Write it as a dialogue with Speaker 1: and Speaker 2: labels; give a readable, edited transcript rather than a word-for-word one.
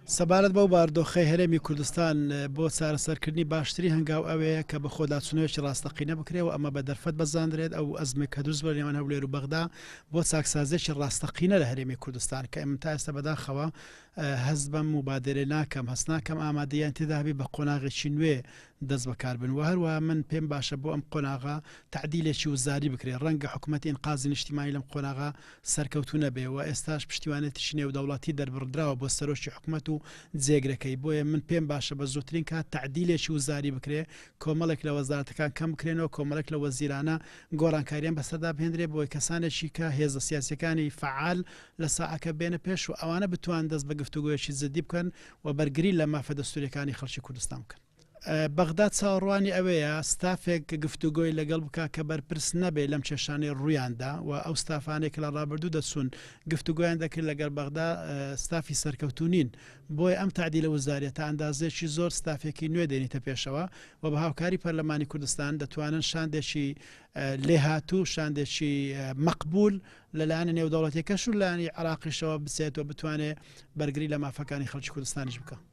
Speaker 1: سەبارەت بەو باردۆخەی هەرێمی کوردستان بۆ چارەسەرکردنی باشترین هەنگاو ئەوەیە کە بە خۆداچوونەوەی ڕاستەقینە بکرێەوە ئەمە بە دەرفەت بەزاندرێت ئەو ئەزمێک کە دروست بە لێوان هەولێر و بەغدا بۆ چاکسازێکی ڕاستەقینە لە هەرێمی کوردستان کە ئێمە تا ئێستا بەداخەوە هەست بەم مبادرە ناکەم هەست ناکەم ئامادەیان تێدابی بە قۆناغێکی نوێ دەست بەکاربن و هەروە من پێم باشە بۆ ئەم قۆناغا تعدیلێکی وزاری بکرێت ڕەنگە حکوومەتی ئینقازی نیشتیمانی لەم قۆناغا سەرکەوتو نەبێ و ئێستاش پشتیوانێتیشی نێودەوڵاتی دەربڕدراوە بۆ سەرۆکی حکوومەت و جێگرەکەی بۆیە من پێم باشە بە زووترین کات تعدیلێکی وزاری بکرێ کۆمەڵێک لە وەزارەتەکان کەم بکرێنەوە کۆمەڵێک لە وەزیرانە گۆڕانکاریان بەسەردا بهێنرێ بۆی کەسانێکی کە هێزە سیاسەکانی فعال لە ساعەکە بێنە پێش و ئەوانە بتوان دەست بە گفتوگویەکی جدی بکەن و بەرگری لە مافە دەستوریەکانی خەڵکی کوردستان بکەن. بەغدا چاوەڕوانی ئەوەیە ستافێک گفتوگۆی لەگەڵ بکە کە بەرپرس نەبێت لەم کێشانەی ڕوویاندا و ئەو ستافانێک لە ڕابردوو دەچوون گفتوگویان دەکرد لەگەڵ بەغدا ستافی سەرکەوتونین بۆی ئەم تعدیلە وزاریە تا ئەندازێکی زۆر ستافێکی نوێ دێنیتە پێشەوە و بە هاوکاری پەرلەمانی کوردستان دەتوانن شاندێکی لێهاتوو شاندێکی مەقبول لەلایەنە نێودەوڵەتیەکەش و لایەنی عێراقیشەوە بچێت و بتوانێت بەرگری لە مافەکانی خەڵکی کوردستانیش بکە.